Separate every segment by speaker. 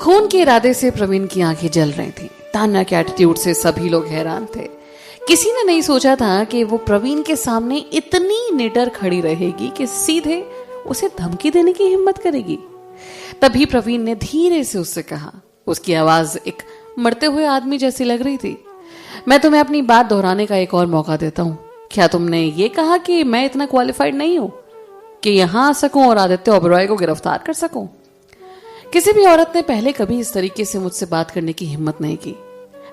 Speaker 1: खून के इरादे से प्रवीण की आंखें जल रही थी। तान्या के एटीट्यूड से सभी लोग हैरान थे। किसी ने नहीं सोचा था कि वो प्रवीण के सामने इतनी निडर खड़ी रहेगी कि सीधे उसे धमकी देने की हिम्मत करेगी। तभी प्रवीण ने धीरे से उससे कहा, उसकी आवाज एक मरते हुए आदमी जैसी लग रही थी, मैं तुम्हें अपनी बात दोहराने का एक और मौका देता हूं। क्या तुमने ये कहा कि मैं इतना क्वालिफाइड नहीं हूं कि यहां आ सकूं और आदित्य ओबेरॉय को गिरफ्तार कर सकूं? किसी भी औरत ने पहले कभी इस तरीके से मुझसे बात करने की हिम्मत नहीं की।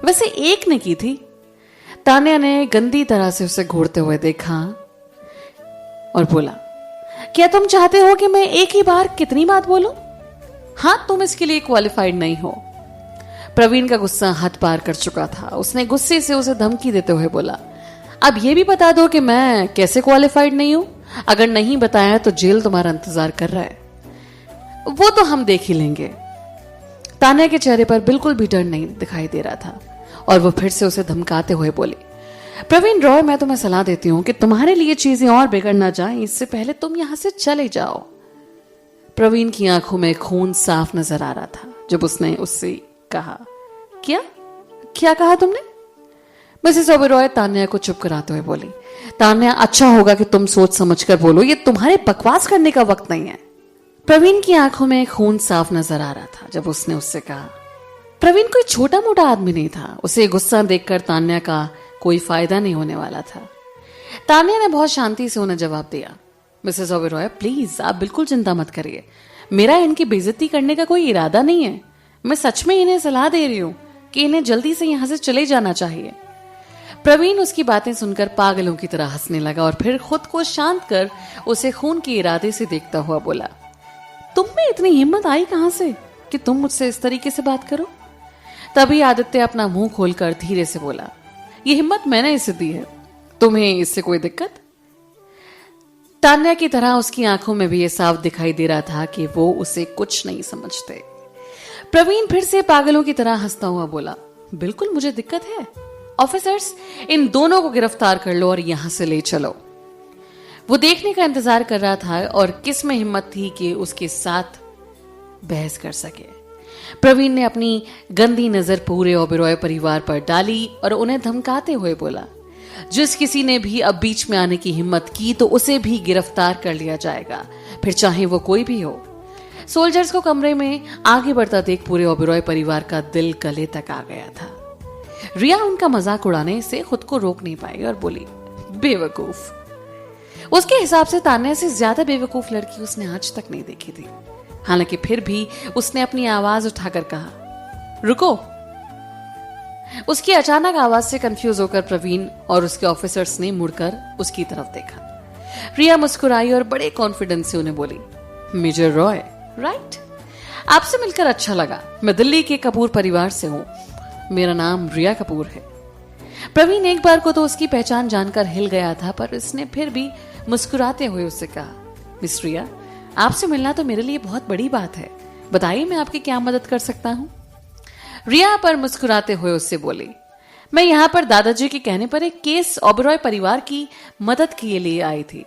Speaker 1: वैसे एक ने की थी। तान्या ने गंदी तरह से उसे घूरते हुए देखा और बोला, क्या तुम चाहते हो कि मैं एक ही बार कितनी बात बोलूं? हां, तुम इसके लिए क्वालिफाइड नहीं हो। प्रवीण का गुस्सा हद पार कर चुका था। उसने गुस्से से उसे धमकी देते हुए बोला, अब यह भी बता दो कि मैं कैसे क्वालिफाइड नहीं हूं। अगर नहीं बताया तो जेल तुम्हारा इंतजार कर रहा है। वो तो हम देख ही लेंगे। तान्या के चेहरे पर बिल्कुल भी डर नहीं दिखाई दे रहा था और वो फिर से उसे धमकाते हुए बोली, प्रवीण रॉय, मैं तुम्हें सलाह देती हूं कि तुम्हारे लिए चीजें और बिगड़ ना जाएं, इससे पहले तुम यहां से चले जाओ। प्रवीण की आंखों में खून साफ नजर आ रहा था जब उसने उससे कहा, क्या कहा तुमने? मिसेस ओबेरॉय तान्या को चुप कराते हुए बोली, तान्या, अच्छा होगा कि तुम सोच समझकर बोलो, ये तुम्हारे बकवास करने का वक्त नहीं है। प्रवीण की आंखों में खून साफ नजर आ रहा था जब उसने उससे कहा। प्रवीण कोई छोटा मोटा आदमी नहीं था। उसे गुस्सा देखकर तान्या का कोई फायदा नहीं होने वाला था। तान्या ने बहुत शांति से उन्हें जवाब दिया, मिसेस ओबेरॉय, प्लीज आप बिल्कुल चिंता मत करिए। मेरा इनकी बेइज्जती करने का कोई इरादा नहीं है। मैं सच में इन्हें सलाह दे रही हूं कि इन्हें जल्दी से यहां से चले जाना चाहिए। प्रवीण उसकी बातें सुनकर पागलों की तरह हंसने लगा और फिर खुद को शांत कर उसे खून के इरादे से देखता हुआ बोला, तुम में इतनी हिम्मत आई कहां से कि तुम मुझसे इस तरीके से बात करो? तभी आदित्य अपना मुंह खोलकर धीरे से बोला, यह हिम्मत मैंने इसे दी है, तुम्हें इससे कोई दिक्कत? तान्या की तरह उसकी आंखों में भी यह साफ दिखाई दे रहा था कि वो उसे कुछ नहीं समझते। प्रवीण फिर से पागलों की तरह हंसता हुआ बोला, बिल्कुल मुझे दिक्कत है। ऑफिसर्स, इन दोनों को गिरफ्तार कर लो और यहां से ले चलो। वो देखने का इंतजार कर रहा था और किस में हिम्मत थी कि उसके साथ बहस कर सके। प्रवीण ने अपनी गंदी नजर पूरे ओबेरॉय परिवार पर डाली और उन्हें धमकाते हुए बोला, जिस किसी ने भी अब बीच में आने की हिम्मत की तो उसे भी गिरफ्तार कर लिया जाएगा, फिर चाहे वो कोई भी हो। सोल्जर्स को कमरे में आगे बढ़ता देख पूरे ओबेरॉय परिवार का दिल गले तक आ गया था। रिया उनका मजाक उड़ाने से खुद को रोक नहीं पाई और बोली, बेवकूफ। उसके हिसाब से तान्या से ज्यादा बेवकूफ लड़की उसने आज तक नहीं देखी थी। हालांकि फिर भी उसने अपनी आवाज उठाकर कहा, रुको। उसकी अचानक आवाज से कंफ्यूज होकर प्रवीण और उसके ऑफिसर्स ने मुड़कर उसकी तरफ देखा। रिया मुस्कुराई और बड़े कॉन्फिडेंस से उन्हें बोली, मेजर रॉय, राइट? आपसे मिलकर अच्छा लगा। मैं दिल्ली के कपूर परिवार से हूं। मेरा नाम रिया कपूर है। प्रवीण एक बार को तो उसकी पहचान जानकर हिल गया था, पर इसने फिर भी मुस्कुराते हुए उससे कहा, मिस रिया, आपसे मिलना तो मेरे लिए बहुत बड़ी बात है। बताइए मैं आपकी क्या मदद कर सकता हूं? रिया पर मुस्कुराते हुए उससे बोली, मैं यहां पर दादाजी के कहने पर एक केस ओबेरॉय परिवार की मदद के लिए आई थी।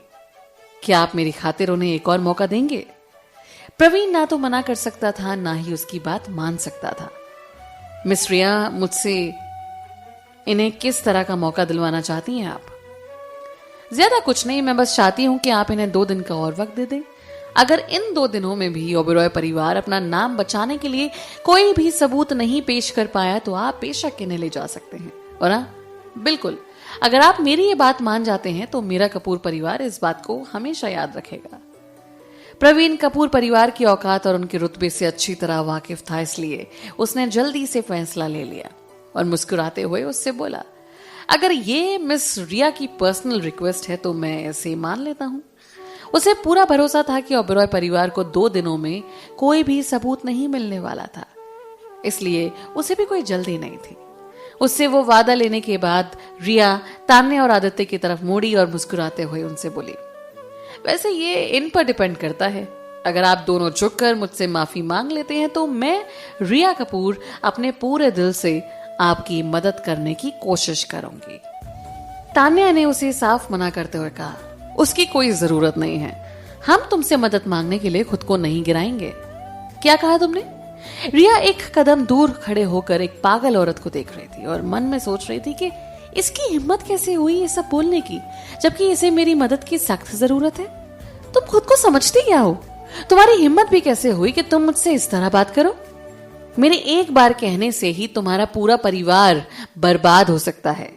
Speaker 1: क्या आप मेरी खातिर उन्हें एक और मौका देंगे? प्रवीण ना तो मना कर सकता था, ना ही उसकी बात मान सकता था। मिस रिया, मुझसे इन्हें किस तरह का मौका दिलवाना चाहती हैं आप? ज्यादा कुछ नहीं, मैं बस चाहती हूं कि आप इन्हें 2 दिन का और वक्त दे दें। अगर इन 2 दिनों में भी ओबेरॉय परिवार अपना नाम बचाने के लिए कोई भी सबूत नहीं पेश कर पाया तो आप बेशक इन्हें ले जा सकते हैं। और बिल्कुल, अगर आप मेरी ये बात मान जाते हैं तो मेरा कपूर परिवार इस बात को हमेशा याद रखेगा। प्रवीण कपूर परिवार की औकात और उनके रुतबे से अच्छी तरह वाकिफ था, इसलिए उसने जल्दी से फैसला ले लिया और मुस्कुराते हुए उससे बोला, अगर ये मिस रिया की पर्सनल रिक्वेस्ट है तो मैं इसे मान लेता हूं। उसे पूरा भरोसा था कि ओबेरॉय परिवार को 2 दिनों में कोई भी सबूत नहीं मिलने वाला था, इसलिए उसे भी कोई जल्दी नहीं थी। उससे वो वादा लेने के बाद रिया तान्या और आदित्य की तरफ मुड़ी और मुस्कुराते हुए उनसे बोली, वैसे ये इन पर डिपेंड करता है। अगर आप दोनों झुककर मुझसे माफी मांग लेते हैं तो मैं रिया कपूर अपने पूरे दिल से आपकी मदद करने की कोशिश करूंगी। तान्या ने उसे साफ मना करते हुए कहा, उसकी कोई जरूरत नहीं है। हम तुमसे मदद मांगने के लिए खुद को नहीं गिराएंगे। क्या कहा तुमने? रिया एक कदम दूर खड़े होकर एक पागल औरत को देख रही थी और मन में सोच रही थी कि इसकी हिम्मत कैसे हुई ये सब बोलने की, जबकि इसे मेरी मदद की सख्त जरूरत है। तुम खुद को समझती क्या हो? तुम्हारी हिम्मत भी कैसे हुई कि तुम मुझसे इस तरह बात करो? मेरे एक बार कहने से ही तुम्हारा पूरा परिवार बर्बाद हो सकता है,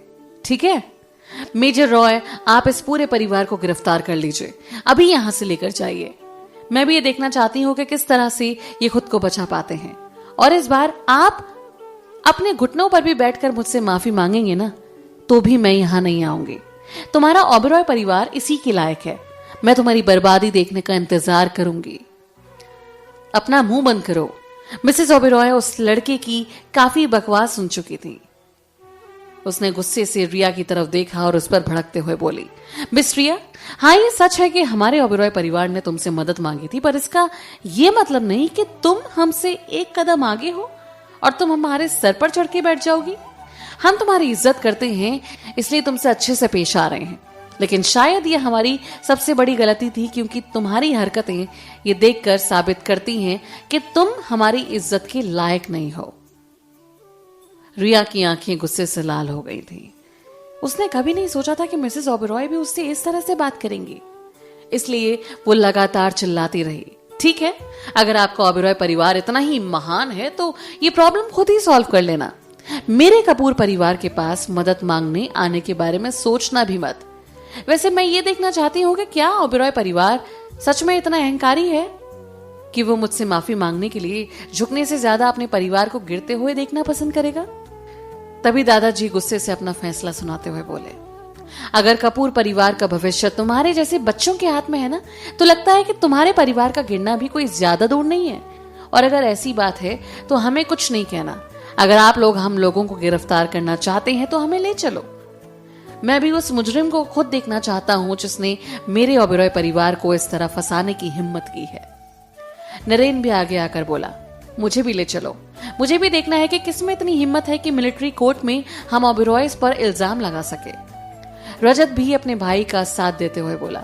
Speaker 1: ठीक है? मेजर रॉय, आप इस पूरे परिवार को गिरफ्तार कर लीजिए, अभी यहां से लेकर जाइए। मैं भी ये देखना चाहती हूं कि किस तरह से ये खुद को बचा पाते हैं, और इस बार आप अपने घुटनों पर भी बैठकर मुझसे माफी मांगेंगे ना, तो भी मैं यहां नहीं आऊंगी। तुम्हारा ओबेरॉय परिवार इसी के लायक है। मैं तुम्हारी बर्बादी देखने का इंतजार करूंगी। अपना मुंह बंद करो। मिसेस ओबेरॉय उस लड़के की काफी बकवास सुन चुकी थी। उसने गुस्से से रिया की तरफ देखा और उस पर भड़कते हुए बोली, मिस रिया, हाँ ये सच है कि हमारे ओबेरॉय परिवार ने तुमसे मदद मांगी थी, पर इसका ये मतलब नहीं कि तुम हमसे एक कदम आगे हो और तुम हमारे सर पर चढ़ के बैठ जाओगी। हम तुम्हारी इज्जत करते हैं, इसलिए तुमसे अच्छे से पेश आ रहे हैं, लेकिन शायद ये हमारी सबसे बड़ी गलती थी, क्योंकि तुम्हारी हरकतें ये देखकर साबित करती हैं कि तुम हमारी इज्जत के लायक नहीं हो। रिया की आंखें गुस्से से लाल हो गई थी। उसने कभी नहीं सोचा था कि मिसेस ओबेरॉय भी उससे इस तरह से बात करेंगी, इसलिए वो लगातार चिल्लाती रही, ठीक है, अगर आपका ओबेरॉय परिवार इतना ही महान है तो ये प्रॉब्लम खुद ही सॉल्व कर लेना। मेरे कपूर परिवार के पास मदद मांगने आने के बारे में सोचना भी मत। वैसे मैं ये देखना चाहती हूँ कि क्या ओबेरॉय परिवार सच में इतना अहंकारी है कि वो मुझसे माफी मांगने के लिए झुकने से ज्यादा अपने परिवार को गिरते हुए देखना पसंद करेगा? तभी दादाजी गुस्से से अपना फैसला सुनाते हुए बोले, अगर कपूर परिवार का भविष्य तुम्हारे जैसे बच्चों के हाथ में है ना, तो लगता है कि तुम्हारे परिवार का गिरना भी कोई ज्यादा दूर नहीं है। और अगर ऐसी बात है तो हमें कुछ नहीं कहना। अगर आप लोग हम लोगों को गिरफ्तार करना चाहते हैं तो हमें ले चलो। मैं भी उस मुजरिम को खुद देखना चाहता हूं जिसने मेरे ओबेरॉय परिवार को इस तरह फंसाने की हिम्मत की है। नरेन भी आगे आकर बोला, मुझे भी ले चलो। मुझे भी देखना है कि किसमें इतनी हिम्मत है कि मिलिट्री कोर्ट में हम ओबेरॉयज पर इल्जाम लगा सके। रजत भी अपने भाई का साथ देते हुए बोला,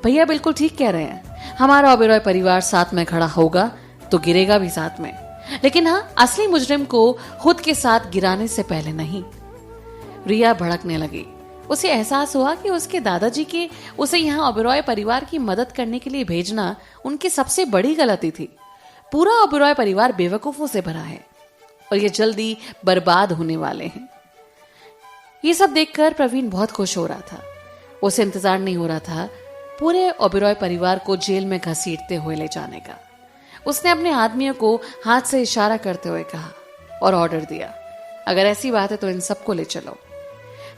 Speaker 1: भैया बिल्कुल ठीक कह रहे हैं, हमारा ओबेरॉय परिवार साथ में खड़ा होगा तो गिरेगा भी साथ में, लेकिन हाँ, असली मुजरिम को खुद के साथ गिराने से पहले नहीं। रिया भड़कने लगी। उसे एहसास हुआ कि उसके दादाजी के उसे यहाँ ओबेरॉय परिवार की मदद करने के लिए भेजना उनकी सबसे बड़ी गलती थी। पूरा ओबेरॉय परिवार बेवकूफों से भरा है और ये जल्दी बर्बाद होने वाले हैं। ये सब देखकर प्रवीण बहुत खुश हो रहा था। उसे इंतजार नहीं हो रहा था पूरे ओबेरॉय परिवार को जेल में घसीटते हुए ले जाने का। उसने अपने आदमियों को हाथ से इशारा करते हुए कहा और ऑर्डर दिया, अगर ऐसी बात है तो इन सबको ले चलो।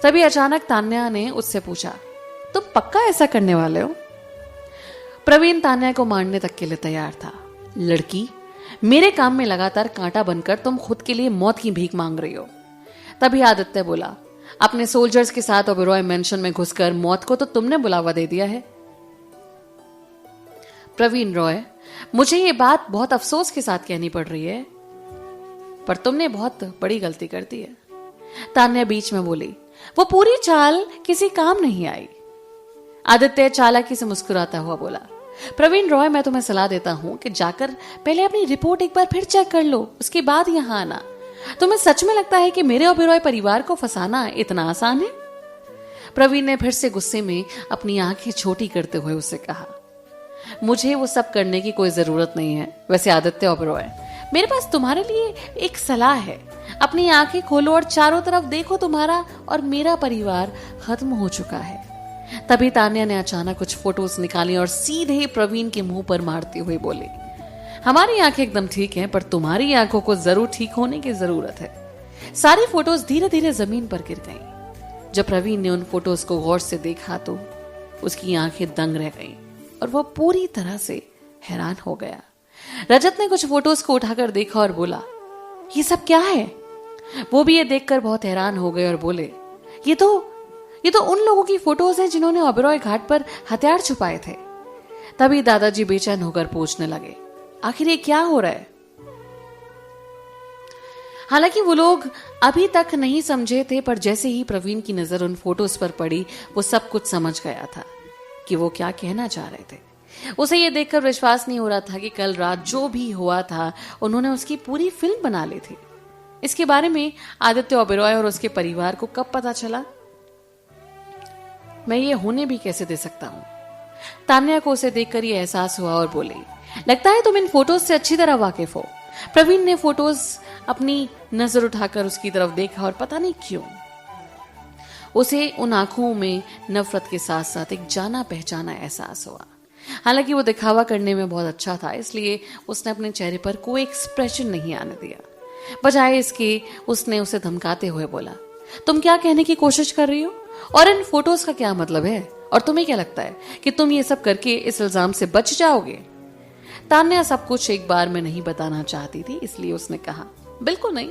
Speaker 1: तभी अचानक तान्या ने उससे पूछा, तुम पक्का ऐसा करने वाले हो? प्रवीण तान्या को मारने तक के लिए तैयार था। लड़की, मेरे काम में लगातार कांटा बनकर तुम खुद के लिए मौत की भीख मांग रही हो। तभी आदित्य बोला, अपने सोल्जर्स के साथ ओबेरॉय मेंशन में घुसकर मौत को तो तुमने बुलावा दे दिया है। प्रवीण रॉय, मुझे ये बात बहुत अफसोस के साथ कहनी पड़ रही है, पर तुमने बहुत बड़ी गलती कर दी है। तान्या बीच में बोली, वो पूरी चाल किसी काम नहीं आई। आदित्य चालाकी से मुस्कुराता हुआ बोला, प्रवीण रॉय, मैं तुम्हें सलाह देता हूं कि जाकर पहले अपनी रिपोर्ट एक बार फिर चेक कर लो, उसके बाद यहां आना। तुम्हें सच में लगता है कि मेरे ओबेरॉय परिवार को फंसाना इतना आसान है? प्रवीण ने फिर से गुस्से में अपनी आंखें छोटी करते हुए उससे कहा, मुझे वो सब करने की कोई जरूरत नहीं है। वैसे आदित्य ओबेरॉय, मेरे पास तुम्हारे लिए एक सलाह है। अपनी आंखें खोलो और चारों तरफ देखो, तुम्हारा और मेरा परिवार खत्म हो चुका है। तभी तान्या ने अचानक कुछ फोटोज निकाली और सीधे प्रवीण के मुंह पर मारती हुई बोली, हमारी आंखें एकदम ठीक हैं, पर तुम्हारी आंखों को जरूर ठीक होने की जरूरत है। सारी फोटोज धीरे धीरे जमीन पर गिर गईं। जब प्रवीण ने उन फोटोज को गौर से देखा तो उसकी आंखें दंग रह गईं और वह पूरी तरह से हैरान हो गया। रजत ने कुछ फोटोज को उठाकर देखा और बोला, ये सब क्या है? वो भी ये देखकर बहुत हैरान हो गए और बोले, ये तो उन लोगों की फोटोज हैं जिन्होंने ओबेरॉय घाट पर हथियार छुपाए थे। तभी दादाजी बेचैन होकर पूछने लगे, आखिर ये क्या हो रहा है? हालांकि वो लोग अभी तक नहीं समझे थे, पर जैसे ही प्रवीण की नजर उन फोटोज पर पड़ी, वो सब कुछ समझ गया था कि वो क्या कहना चाह रहे थे। उसे ये देखकर विश्वास नहीं हो रहा था कि कल रात जो भी हुआ था उन्होंने उसकी पूरी फिल्म बना ली थी। इसके बारे में आदित्य ओबेरॉय और उसके परिवार को कब पता चला? मैं ये होने भी कैसे दे सकता हूं? तान्या को उसे देखकर ये एहसास हुआ और बोली, लगता है तुम इन फोटोज से अच्छी तरह वाकिफ हो। प्रवीण ने फोटोज अपनी नजर उठाकर उसकी तरफ देखा और पता नहीं क्यों उसे उन आंखों में नफरत के साथ साथ एक जाना पहचाना एहसास हुआ। हालांकि वो दिखावा करने में बहुत अच्छा था, इसलिए उसने अपने चेहरे पर कोई एक्सप्रेशन नहीं आने दिया। बजाय इसके उसने उसे धमकाते हुए बोला, तुम क्या कहने की कोशिश कर रही हो और इन फोटोज का क्या मतलब है? और तुम्हें क्या लगता है कि तुम ये सब करके इस इल्जाम से बच जाओगे? तान्या सब कुछ एक बार में नहीं बताना चाहती थी, इसलिए उसने कहा, बिल्कुल नहीं।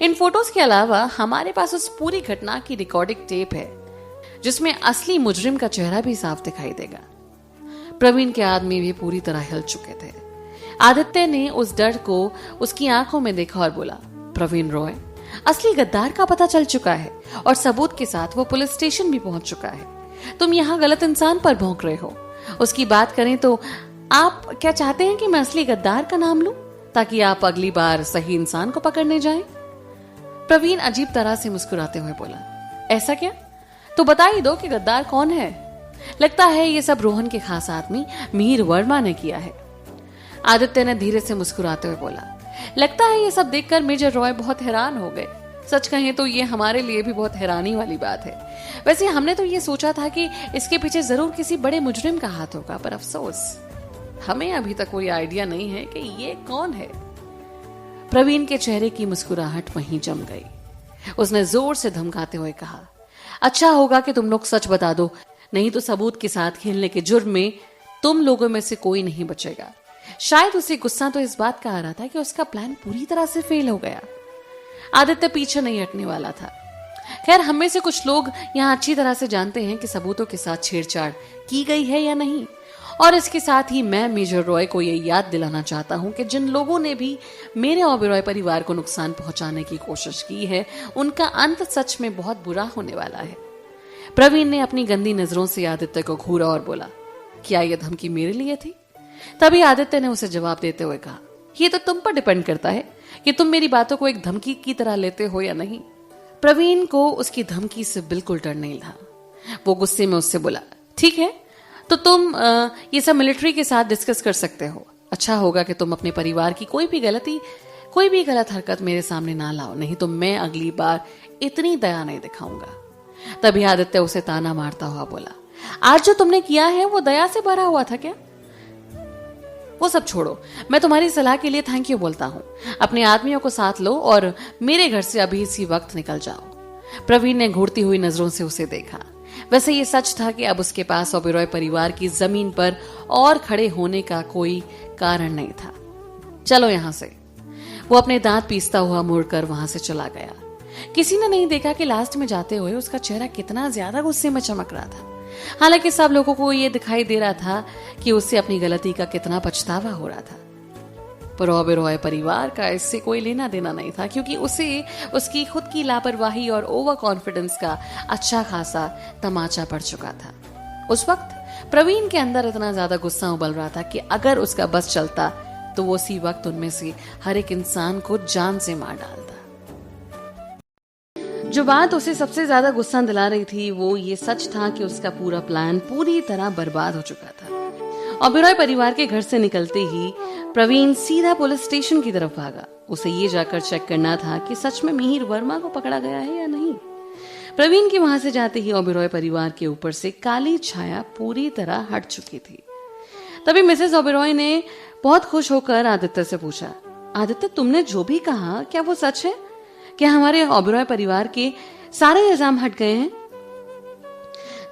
Speaker 1: इन फोटोज के अलावा हमारे पास उस पूरी घटना की रिकॉर्डिंग टेप है जिसमें असली मुजरिम का चेहरा भी साफ दिखाई देगा। प्रवीण के आदमी भी पूरी तरह हिल चुके थे। आदित्य ने उस डर को उसकी आंखों में देखा और बोला, प्रवीण रॉय, असली गद्दार का पता चल चुका है और सबूत के साथ वो पुलिस स्टेशन भी पहुंच चुका है। तुम यहाँ गलत इंसान पर भौंक रहे हो। उसकी बात करें तो आप क्या चाहते हैं कि मैं असली गद्दार का नाम लूं ताकि आप अगली बार सही इंसान को पकड़ने जाएं? प्रवीण अजीब तरह से मुस्कुराते हुए बोला, ऐसा क्या? तो बता ही दो कि गद्दार कौन है। लगता है ये सब रोहन के खास आदमी मिहिर वर्मा ने किया है। आदित्य ने धीरे से मुस्कुराते हुए बोला, लगता है ये सब देखकर मेजर रॉय बहुत हैरान हो गए। सच कहें तो ये हमारे लिए भी बहुत हैरानी वाली बात है। वैसे हमने तो ये सोचा था कि इसके पीछे जरूर किसी बड़े मुजरिम का हाथ होगा, पर अफसोस हमें अभी तक कोई आइडिया नहीं है कि ये कौन है। प्रवीण के चेहरे की मुस्कुराहट वहीं जम गई। उसने जोर से धमकाते हुए कहा, अच्छा होगा कि तुम लोग सच बता दो, नहीं तो सबूत के साथ खेलने के जुर्म में तुम लोगों में से कोई नहीं बचेगा। शायद उसे गुस्सा तो इस बात का आ रहा था कि उसका प्लान पूरी तरह से फेल हो गया। आदित्य पीछे नहीं हटने वाला था। खैर, हम में से कुछ लोग यहाँ अच्छी तरह से जानते हैं कि सबूतों के साथ छेड़छाड़ की गई है या नहीं। और इसके साथ ही मैं मेजर रॉय को यह याद दिलाना चाहता हूं कि जिन लोगों ने भी मेरे ओबेरॉय परिवार को नुकसान पहुंचाने की कोशिश की है, उनका अंत सच में बहुत बुरा होने वाला है। प्रवीण ने अपनी गंदी नजरों से आदित्य को घूरा और बोला, क्या यह धमकी मेरे लिए थी? तभी आदित्य ने उसे जवाब देते हुए कहा, यह तो तुम पर डिपेंड करता है कि तुम मेरी बातों को एक धमकी की तरह लेते हो या नहीं। प्रवीण को उसकी धमकी से बिल्कुल डर नहीं था। वो गुस्से में उससे बोला, ठीक है, तो तुम ये सब मिलिट्री के साथ डिस्कस कर सकते हो। अच्छा होगा कि तुम अपने परिवार की कोई भी गलत हरकत मेरे सामने ना लाओ, नहीं तो मैं अगली बार इतनी दया नहीं दिखाऊंगा। तभी आदित्य उसे ताना मारता हुआ बोला, आज जो तुमने किया है वो दया से भरा हुआ था क्या? वो सब छोड़ो, मैं तुम्हारी सलाह के लिए थैंक यू बोलता हूँ। अपने आदमियों को साथ लो और मेरे घर से अभी इसी वक्त निकल जाओ। प्रवीण ने घूरती हुई नजरों से उसे देखा। वैसे ये सच था कि अब उसके पास ओबेरॉय परिवार की जमीन पर और खड़े होने का कोई कारण नहीं था। चलो यहां से। वो अपने दांत पीसता हुआ मुड़कर वहां से चला गया। किसी ने नहीं देखा कि लास्ट में जाते हुए उसका चेहरा कितना ज्यादा गुस्से में चमक रहा था। हालांकि सब लोगों को यह दिखाई दे रहा था कि उससे अपनी गलती का कितना पछतावा हो रहा था, पर ओबेरॉय परिवार का इससे कोई लेना देना नहीं था, क्योंकि उसे उसकी खुद की लापरवाही और ओवर कॉन्फिडेंस का अच्छा खासा तमाचा पड़ चुका था। उस वक्त प्रवीण के अंदर इतना ज्यादा गुस्सा उबल रहा था कि अगर उसका बस चलता तो वो उसी वक्त उनमें से हर एक इंसान को जान से मार डालता। जो बात उसे सबसे ज्यादा गुस्सा दिला रही थी वो ये सच था कि उसका पूरा प्लान पूरी तरह बर्बाद हो चुका था। ओबेरॉय परिवार के घर से निकलते ही प्रवीण सीधा पुलिस स्टेशन की तरफ भागा। उसे ये जाकर चेक करना था कि सच में मिहिर वर्मा को पकड़ा गया है या नहीं। प्रवीण के वहां से जाते ही ओबेरॉय परिवार के ऊपर से काली छाया पूरी तरह हट चुकी थी। तभी मिसेस ओबेरॉय ने बहुत खुश होकर आदित्य से पूछा, आदित्य, तुमने जो भी कहा क्या वो सच है? क्या हमारे ओबेरॉय परिवार के सारे इल्जाम हट गए हैं?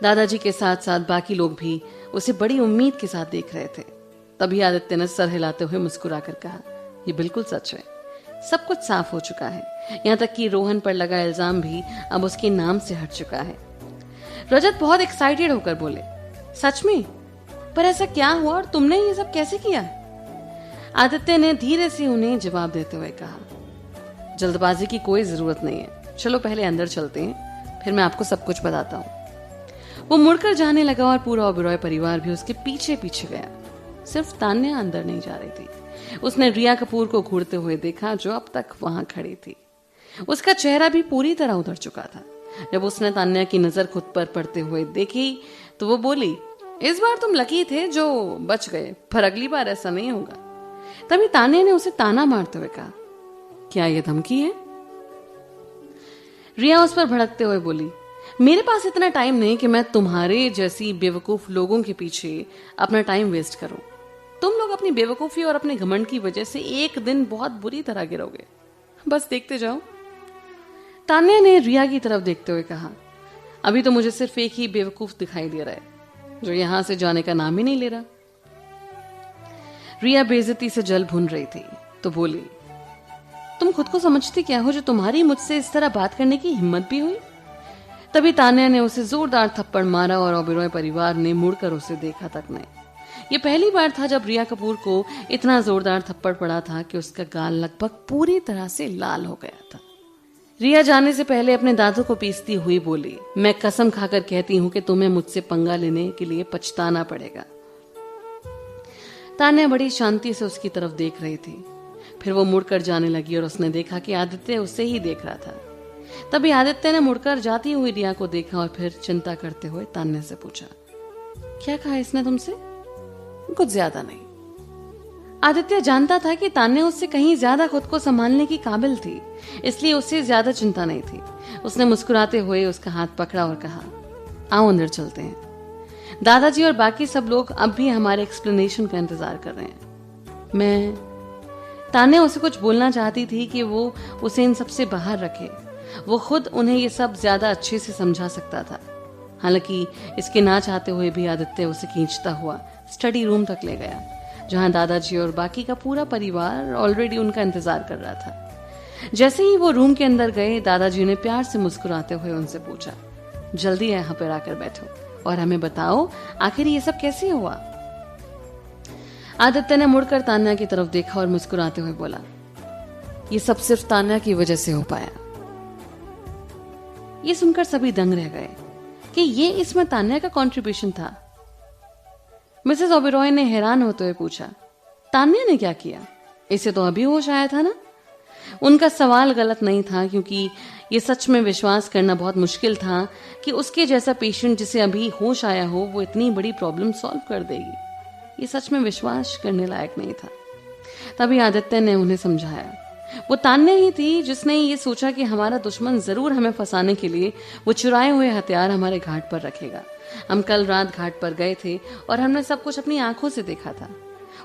Speaker 1: दादाजी के साथ साथ बाकी लोग भी उसे बड़ी उम्मीद के साथ देख रहे थे। तभी आदित्य ने सर हिलाते हुए मुस्कुराकर कहा, ये बिल्कुल सच है। सब कुछ साफ हो चुका है, यहाँ तक कि रोहन पर लगा इल्जाम भी अब उसके नाम से हट चुका है। रजत बहुत एक्साइटेड होकर बोले, सच में? पर ऐसा क्या हुआ और तुमने ये सब कैसे किया? आदित्य ने धीरे से उन्हें जवाब देते हुए कहा, जल्दबाजी की कोई जरूरत नहीं है, चलो पहले अंदर चलते हैं, फिर मैं आपको सब कुछ बताता हूँ। वो मुड़कर जाने लगा और पूरा ओबेरॉय परिवार भी उसके पीछे पीछे गया। सिर्फ तान्या अंदर नहीं जा रही थी। उसने रिया कपूर को घूरते हुए देखा जो अब तक वहां खड़ी थी। उसका चेहरा भी पूरी तरह उतर चुका था। जब उसने तान्या की नजर खुद पर पड़ते हुए देखी तो वो बोली, इस बार तुम लकी थे जो बच गए, पर अगली बार ऐसा नहीं होगा। तभी तान्या ने उसे ताना मारते हुए कहा, क्या यह धमकी है? रिया उस पर भड़कते हुए बोली, मेरे पास इतना टाइम नहीं कि मैं तुम्हारे जैसी बेवकूफ लोगों के पीछे अपना टाइम वेस्ट करूं। तुम लोग अपनी बेवकूफी और अपने घमंड की वजह से एक दिन बहुत बुरी तरह गिरोगे, बस देखते जाओ। तान्या ने रिया की तरफ देखते हुए कहा, अभी तो मुझे सिर्फ एक ही बेवकूफ दिखाई दे रहा है जो यहां से जाने का नाम ही नहीं ले रहा। रिया बेइज्जती से जल भुन रही थी तो बोली, तुम खुद को समझती क्या हो जो तुम्हारी मुझसे इस तरह बात करने की हिम्मत भी हुई? तभी तान्या ने उसे जोरदार थप्पड़ मारा और ओबेरॉय परिवार ने मुड़कर उसे देखा तक नहीं। ये पहली बार था जब रिया कपूर को इतना जोरदार थप्पड़ पड़ा था कि उसका गाल लगभग पूरी तरह से लाल हो गया था। रिया जाने से पहले अपने दांतों को पीसती हुई बोली, मैं कसम खाकर कहती हूं कि तुम्हें मुझसे पंगा लेने के लिए पछताना पड़ेगा। तान्या बड़ी शांति से उसकी तरफ देख रही थी। फिर वो मुड़कर जाने लगी और उसने देखा कि आदित्य उसे ही देख रहा था। तभी आदित्य ने मुड़कर जाती हुई रिया को देखा और फिर चिंता करते हुए तान्या से पूछा, क्या कहा इसने तुमसे? कुछ ज्यादा नहीं। आदित्य जानता था कि तान्या उससे कहीं ज्यादा खुद को संभालने की काबिल थी, इसलिए उससे ज्यादा चिंता नहीं थी। उसने मुस्कुराते हुए उसका हाथ पकड़ा और कहा, आओ अंदर चलते हैं। दादाजी और बाकी सब लोग अब भी हमारे एक्सप्लेनेशन का इंतजार कर रहे हैं। तान्या उसे कुछ बोलना चाहती थी कि वो उसे इन सबसे बाहर रखे। वो खुद उन्हें ये सब ज्यादा अच्छे से समझा सकता था। हालांकि इसके ना चाहते हुए भी आदित्य उसे खींचता हुआ स्टडी रूम तक ले गया, जहां दादाजी और बाकी का पूरा परिवार ऑलरेडी उनका इंतजार कर रहा था। जैसे ही वो रूम के अंदर गए, दादाजी ने प्यार से मुस्कुराते हुए उनसे पूछा, जल्दी यहाँ पर आकर बैठो और हमें बताओ आखिर ये सब कैसे हुआ। आदित्य ने मुड़कर तान्या की तरफ देखा और मुस्कुराते हुए बोला, ये सब सिर्फ तान्या की वजह से हो पाया। ये सुनकर सभी दंग रह गए कि ये इसमें तान्या का कंट्रीब्यूशन था। मिसेस ओबेरॉय ने हैरान होते हुए पूछा, तान्या ने क्या किया? इसे तो अभी होश आया था ना? उनका सवाल गलत नहीं था, क्योंकि ये सच में विश्वास करना बहुत मुश्किल था कि उसके जैसा पेशेंट जिसे अभी होश आया हो वो इतनी बड़ी प्रॉब्लम सॉल्व कर देगी। ये सच में विश्वास करने लायक नहीं था। तभी आदित्य ने उन्हें समझाया, वो तान्या ही थी जिसने ये सोचा कि हमारा दुश्मन जरूर हमें फंसाने के लिए वो चुराए हुए हथियार हमारे घाट पर रखेगा। हम कल रात घाट पर गए थे और हमने सब कुछ अपनी आंखों से देखा था।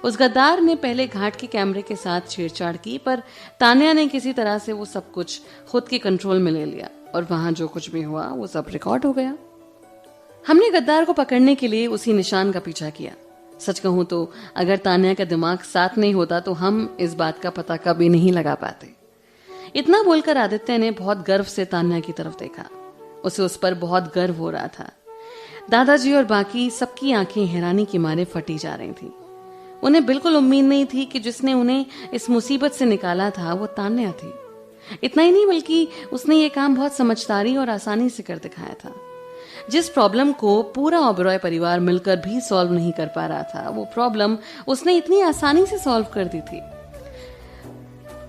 Speaker 1: उस गद्दार ने पहले घाट के कैमरे के साथ छेड़छाड़ की, पर तान्या ने किसी तरह से वो सब कुछ खुद के कंट्रोल में ले लिया और वहां जो कुछ भी हुआ वो सब रिकॉर्ड हो गया। हमने गद्दार को पकड़ने के लिए उसी निशान का पीछा किया। सच कहूं तो अगर तान्या का दिमाग साथ नहीं होता तो हम इस बात का पता कभी नहीं लगा पाते। इतना बोलकर आदित्य ने बहुत गर्व से तान्या की तरफ देखा। उसे उस पर बहुत गर्व हो रहा था। दादाजी और बाकी सबकी आंखें हैरानी के मारे फटी जा रही थी। उन्हें बिल्कुल उम्मीद नहीं थी कि जिसने उन्हें इस मुसीबत से निकाला था वो तान्या थी। इतना ही नहीं बल्कि उसने ये काम बहुत समझदारी और आसानी से कर दिखाया था। जिस प्रॉब्लम को पूरा ओबेरॉय परिवार मिलकर भी सॉल्व नहीं कर पा रहा था, वो प्रॉब्लम उसने इतनी आसानी से सॉल्व कर दी थी।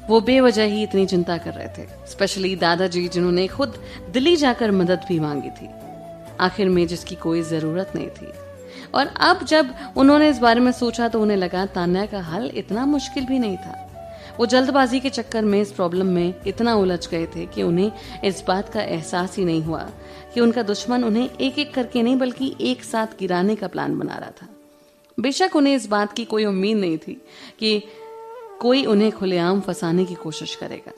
Speaker 1: वो बेवजह ही इतनी चिंता कर रहे थे, स्पेशली दादाजी जिन्होंने खुद दिल्ली जाकर मदद भी मांगी थी, आखिर में जिसकी कोई जरूरत नहीं थी। और अब जब उन्होंने इस बारे में सोचा तो उन्हें लगा तान्या का हल इतना मुश्किल भी नहीं था। वो जल्दबाजी के चक्कर में इस प्रॉब्लम में इतना उलझ गए थे कि उन्हें इस बात का एहसास ही नहीं हुआ कि उनका दुश्मन उन्हें एक एक करके नहीं बल्कि एक साथ गिराने का प्लान बना रहा था। बेशक उन्हें इस बात की कोई उम्मीद नहीं थी कि कोई उन्हें खुलेआम फंसाने की कोशिश करेगा।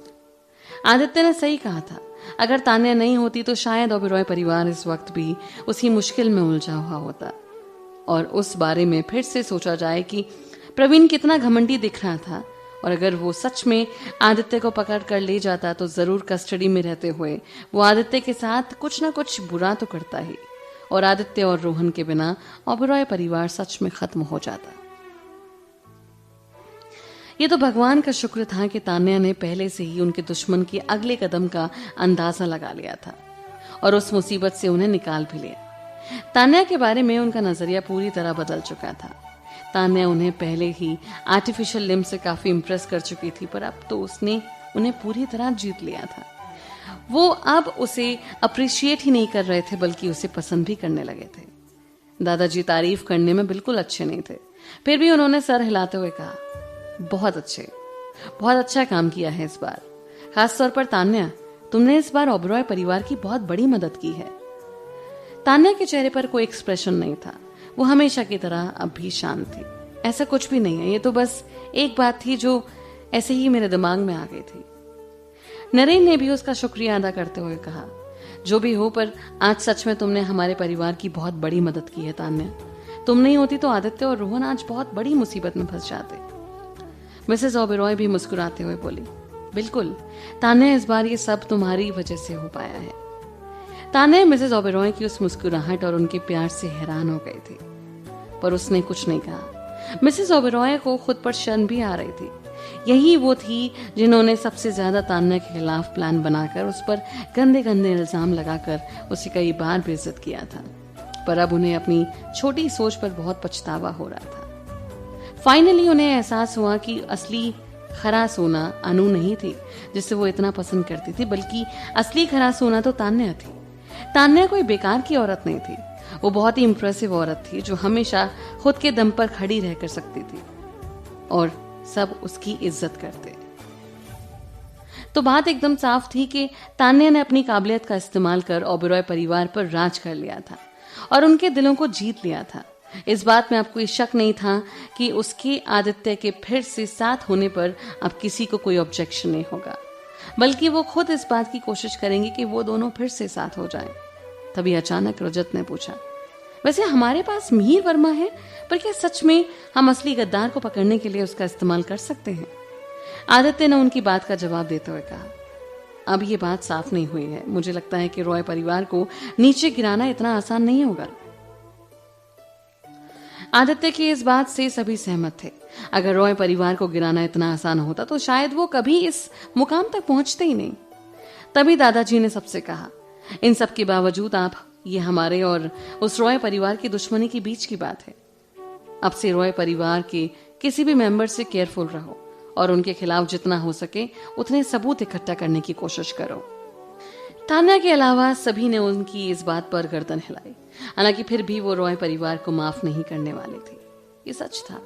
Speaker 1: आदित्य ने सही कहा था, अगर तान्या नहीं होती तो शायद ओबेरॉय परिवार इस वक्त भी उसी मुश्किल में उलझा हुआ होता और उस बारे में फिर से सोचा जाए कि प्रवीण कितना घमंडी दिख रहा था, और अगर वो सच में आदित्य को पकड़ कर ले जाता तो जरूर कस्टडी में रहते हुए वो आदित्य के साथ कुछ ना कुछ बुरा तो करता ही, और आदित्य और रोहन के बिना ओबेरॉय परिवार सच में खत्म हो जाता। ये तो भगवान का शुक्र था कि तान्या ने पहले से ही उनके दुश्मन के अगले कदम का अंदाजा लगा लिया था और उस मुसीबत से उन्हें निकाल भी लिया। तान्या के बारे में उनका नजरिया पूरी तरह बदल चुका था। तान्या उन्हें पहले ही आर्टिफिशियल लिम्ब से काफी इम्प्रेस कर चुकी थी, पर अब तो उसने उन्हें पूरी तरह जीत लिया था। वो अब उसे अप्रिशिएट ही नहीं कर रहे थे, बल्कि उसे पसंद भी करने लगे थे। दादाजी तारीफ करने में बिल्कुल अच्छे नहीं थे, फिर भी उन्होंने सर हिलाते हुए कहा, बहुत अच्छे, बहुत अच्छा काम किया है इस बार। खासतौर पर तान्या, तुमने इस बार ओबेरॉय परिवार की बहुत बड़ी मदद की है। तान्या के चेहरे पर कोई एक्सप्रेशन नहीं था। वो हमेशा की तरह अब भी शांत थी। ऐसा कुछ भी नहीं है, ये तो बस एक बात थी जो ऐसे ही मेरे दिमाग में आ गई थी। नरेन ने भी उसका शुक्रिया अदा करते हुए कहा, जो भी हो, पर आज सच में तुमने हमारे परिवार की बहुत बड़ी मदद की है तान्या। तुम नहीं होती तो आदित्य और रोहन आज बहुत बड़ी मुसीबत में फंस जाते। मिसेस ओबेरॉय भी मुस्कुराते हुए बोली, बिल्कुल तान्या, इस बार ये सब तुम्हारी वजह से हो पाया है। तान्या मिसेस ओबेरॉय की उस मुस्कुराहट और उनके प्यार से हैरान हो गई थी, पर उसने कुछ नहीं कहा। मिसेस ओबेरॉय को खुद पर शर्म भी आ रही थी। यही वो थी जिन्होंने सबसे ज्यादा तान्या के खिलाफ प्लान बनाकर उस पर गंदे गंदे इल्जाम लगाकर उसे कई बार बेइज्जत किया था, पर अब उन्हें अपनी छोटी सोच पर बहुत पछतावा हो रहा था। फाइनली उन्हें एहसास हुआ कि असली खरा सोना अनु नहीं थी, जिसे वो इतना पसंद करती थी, बल्कि असली खरा सोना तो तान्या थी। तान्या कोई बेकार की औरत नहीं थी, वो बहुत ही इंप्रेसिव औरत थी जो हमेशा खुद के दम पर खड़ी रहकर सकती थी और सब उसकी इज्जत करते। तो बात एकदम साफ थी कि तान्या ने अपनी काबिलियत का इस्तेमाल कर ओबेरॉय परिवार पर राज कर लिया था और उनके दिलों को जीत लिया था। इस बात में अब कोई शक नहीं था कि उसके आदित्य के फिर से साथ होने पर अब किसी को कोई ऑब्जेक्शन नहीं होगा, बल्कि वो खुद इस बात की कोशिश करेंगे कि वो दोनों फिर से साथ हो जाएं। तभी अचानक रजत ने पूछा, वैसे हमारे पास मिहिर वर्मा है, पर क्या सच में हम असली गद्दार को पकड़ने के लिए उसका इस्तेमाल कर सकते हैं? आदित्य ने उनकी बात का जवाब देते हुए कहा, अब ये बात साफ नहीं हुई है। मुझे लगता है कि रॉय परिवार को नीचे गिराना इतना आसान नहीं होगा। आदित्य की इस बात से सभी सहमत थे। अगर रॉय परिवार को गिराना इतना आसान होता तो शायद वो कभी इस मुकाम तक पहुंचते ही नहीं। तभी दादाजी ने सबसे कहा, इन सब के बावजूद आप, ये हमारे और उस रॉय परिवार की दुश्मनी के बीच की बात है। अब से रॉय परिवार के किसी भी मेंबर से केयरफुल रहो और उनके खिलाफ जितना हो सके उतने सबूत इकट्ठा करने की कोशिश करो। तान्या के अलावा सभी ने उनकी इस बात पर गर्दन हिलाई। हालांकि फिर भी वो रॉय परिवार को माफ नहीं करने वाले थे। ये सच था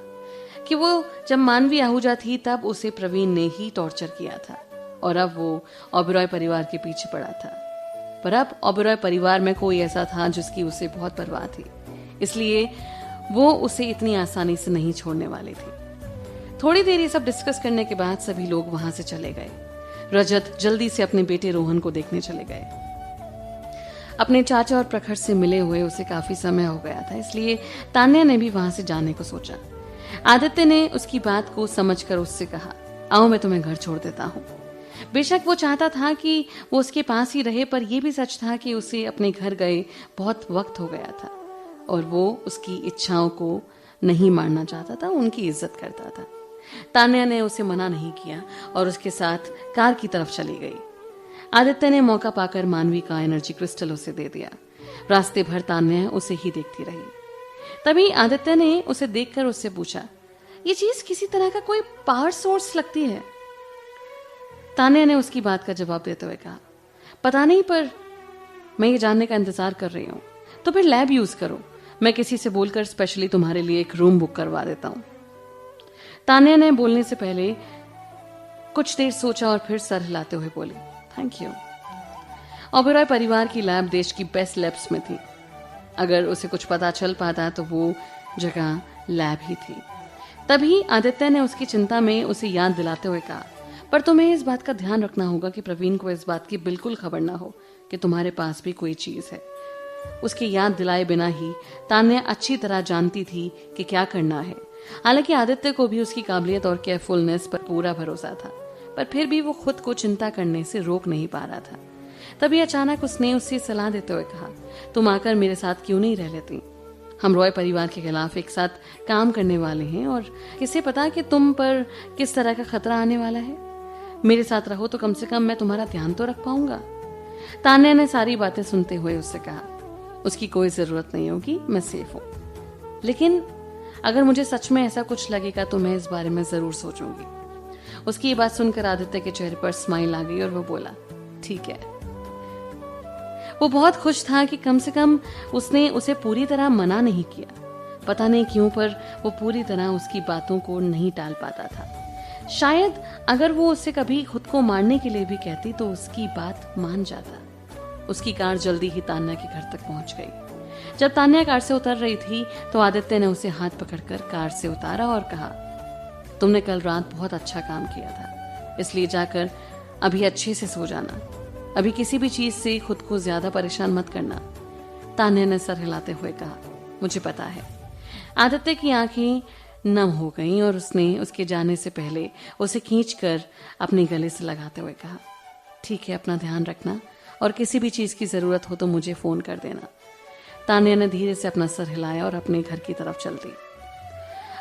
Speaker 1: कि वो जब मानवी आहूजा थी तब उसे प्रवीण ने ही टॉर्चर किया था और अब वो ओबेरॉय परिवार के पीछे पड़ा था। पर अब ओबेरॉय परिवार में कोई ऐसा था जिसकी उसे बहुत परवाह थी, इसलिए वो उसे इतनी आसानी से नहीं छोड़ने वाले थे। थोड़ी देर ये सब डिस्कस करने के बाद सभी लोग वहां से चले गए। रजत जल्दी से अपने बेटे रोहन को देखने चले गए। अपने चाचा और प्रखर से मिले हुए उसे काफी समय हो गया था, इसलिए तान्या ने भी वहां से जाने को सोचा। आदित्य ने उसकी बात को समझकर उससे कहा, आओ मैं तुम्हें घर छोड़ देता हूँ। बेशक वो चाहता था कि वो उसके पास ही रहे, पर यह भी सच था कि उसे अपने घर गए बहुत वक्त हो गया था और वो उसकी इच्छाओं को नहीं मारना चाहता था, उनकी इज्जत करता था। तान्या ने उसे मना नहीं किया और उसके साथ कार की तरफ चली गई। आदित्य ने मौका पाकर मानवी का एनर्जी क्रिस्टल उसे दे दिया। रास्ते भर तान्या उसे ही देखती रही। तभी आदित्य ने उसे देखकर उससे पूछा, ये चीज किसी तरह का कोई पावर सोर्स लगती है? तान्या ने उसकी बात का जवाब देते हुए कहा, पता नहीं, पर मैं ये जानने का इंतजार कर रही हूँ। तो फिर लैब यूज करो, मैं किसी से बोलकर स्पेशली तुम्हारे लिए एक रूम बुक करवा देता हूँ। तान्या ने बोलने से पहले कुछ देर सोचा और फिर सर हिलाते हुए बोली, थैंक यू। ओबेरॉय परिवार की लैब देश की बेस्ट लैब्स में थी। अगर उसे कुछ पता चल पाता तो वो जगह लैब ही थी। तभी आदित्य ने उसकी चिंता में उसे याद दिलाते हुए कहा, पर तुम्हें इस बात का ध्यान रखना होगा कि प्रवीण को इस बात की बिल्कुल खबर ना हो कि तुम्हारे पास भी कोई चीज है। उसकी याद दिलाए बिना ही तान्या अच्छी तरह जानती थी कि क्या करना है। हालांकि आदित्य को भी उसकी काबिलियत और केयरफुलनेस पर पूरा भरोसा था, पर फिर भी वो खुद को चिंता करने से रोक नहीं पा रहा था। तभी अचानक उसने उसे सलाह देते हुए कहा, तुम आकर मेरे साथ क्यों नहीं रह लेती? हम रॉय परिवार के खिलाफ एक साथ काम करने वाले हैं और किसे पता कि तुम पर किस तरह का खतरा आने वाला है। मेरे साथ रहो तो कम से कम मैं तुम्हारा ध्यान तो रख पाऊंगा। तान्या ने सारी बातें सुनते हुए उससे कहा, उसकी कोई जरूरत नहीं होगी, मैं सेफ हूं। लेकिन अगर मुझे सच में ऐसा कुछ लगेगा तो मैं इस बारे में जरूर सोचूंगी। उसकी ये बात सुनकर आदित्य के चेहरे पर स्माइल आ गई और वो बोला, ठीक है। वो बहुत खुश था कि कम से कम उसने उसे पूरी तरह मना नहीं किया। पता नहीं क्यों, पर वो पूरी तरह उसकी बातों को नहीं टाल पाता था। शायद अगर वो उससे कभी खुद को मारने के लिए भी कहती तो उसकी बात मान जाता। उसकी कार जल्दी ही तान्या के घर तक पहुंच गई। जब तान्या कार से उतर रही थी तो आदित्य ने उसे हाथ पकड़कर कार से उतारा और कहा, तुमने कल रात बहुत अच्छा काम किया था, इसलिए जाकर अभी अच्छे से सो जाना। अभी किसी भी चीज से खुद को ज्यादा परेशान मत करना। तान्या ने सर हिलाते हुए कहा, मुझे पता है। आदित्य की आंखें नम हो गईं और उसने उसके जाने से पहले उसे खींचकर अपने गले से लगाते हुए कहा, ठीक है, अपना ध्यान रखना और किसी भी चीज की जरूरत हो तो मुझे फोन कर देना। तान्या ने धीरे से अपना सर हिलाया और अपने घर की तरफ चल दी।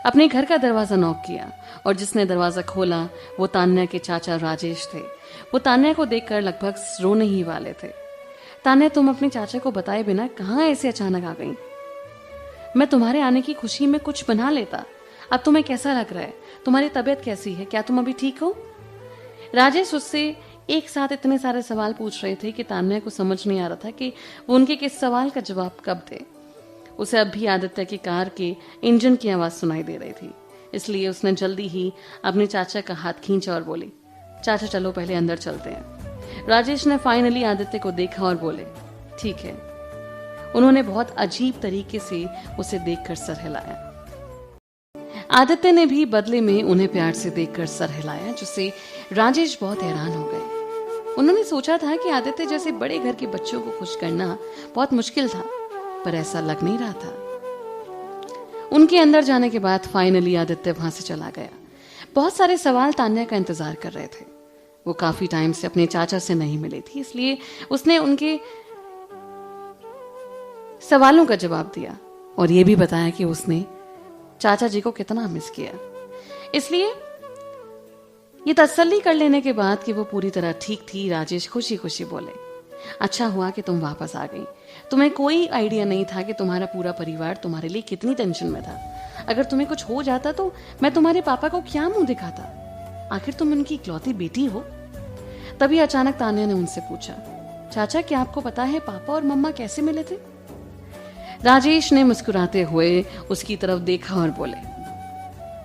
Speaker 1: अपने घर का दरवाजा नॉक किया और जिसने दरवाजा खोला वो तान्या के चाचा राजेश थे। वो तान्या को देखकर लगभग रोने ही वाले थे। तान्या, तुम अपने चाचा को बताए बिना कहाँ ऐसे अचानक आ गई? मैं तुम्हारे आने की खुशी में कुछ बना लेता। अब तुम्हें कैसा लग रहा है? तुम्हारी तबीयत कैसी है? क्या तुम अभी ठीक हो? राजेश उससे एक साथ इतने सारे सवाल पूछ रहे थे कि तान्या को समझ नहीं आ रहा था कि वो उनके किस सवाल का जवाब कब दे। उसे अब भी आदित्य की कार के इंजन की आवाज सुनाई दे रही थी, इसलिए उसने जल्दी ही अपने चाचा का हाथ खींचा और बोली, चाचा चलो पहले अंदर चलते हैं। राजेश ने फाइनली आदित्य को देखा और बोले, ठीक है। उन्होंने बहुत अजीब तरीके से उसे देखकर सर हिलाया। आदित्य ने भी बदले में उन्हें प्यार से देखकर सर हिलाया, जिससे राजेश बहुत हैरान हो गए। उन्होंने सोचा था कि आदित्य जैसे बड़े घर के बच्चों को खुश करना बहुत मुश्किल था, पर ऐसा लग नहीं रहा था। उनके अंदर जाने के बाद फाइनली आदित्य वहां से चला गया। बहुत सारे सवाल तान्या का इंतजार कर रहे थे। वो काफी टाइम से अपने चाचा से नहीं मिली थी, इसलिए उसने उनके सवालों का जवाब दिया और ये भी बताया कि उसने चाचा जी को कितना मिस किया। इसलिए ये तसल्ली कर लेने के बाद कि वो पूरी तरह ठीक थी, राजेश खुशी खुशी बोले, अच्छा हुआ कि तुम वापस आ गई। तुम्हें कोई आइडिया नहीं था कि तुम्हारा पूरा परिवार तुम्हारे लिए कितनी टेंशन में था। अगर तुम्हें कुछ हो जाता तो मैं तुम्हारे पापा को क्या मुंह दिखाता? आखिर तुम उनकी इकलौती बेटी हो। तभी अचानक तान्या ने उनसे पूछा, चाचा क्या आपको पता है पापा और मम्मा कैसे मिले थे? राजेश ने मुस्कुराते हुए उसकी तरफ देखा और बोले,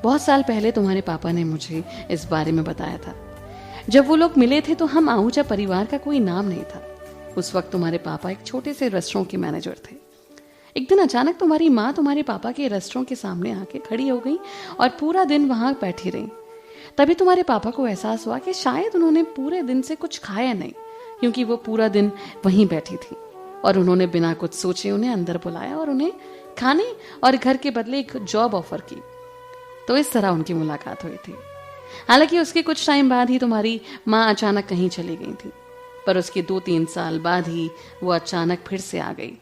Speaker 1: बहुत साल पहले तुम्हारे पापा ने मुझे इस बारे में बताया था। जब वो लोग मिले थे तो हम आहूजा परिवार का कोई नाम नहीं था। उस वक्त तुम्हारे पापा एक छोटे से रेस्टोरेंट के मैनेजर थे। एक दिन अचानक तुम्हारी माँ तुम्हारे पापा के रेस्टोरेंट के सामने आके खड़ी हो गई और पूरा दिन वहां बैठी रही। तभी तुम्हारे पापा को एहसास हुआ कि शायद उन्होंने पूरे दिन से कुछ खाया नहीं, क्योंकि वो पूरा दिन वहीं बैठी थी। और उन्होंने बिना कुछ सोचे उन्हें अंदर बुलाया और उन्हें खाने और घर के बदले एक जॉब ऑफर की। तो इस तरह उनकी मुलाकात हुई थी। हालांकि उसके कुछ टाइम बाद ही तुम्हारी माँ अचानक कहीं चली गई थी, पर उसके 2-3 साल बाद ही वो अचानक फिर से आ गई।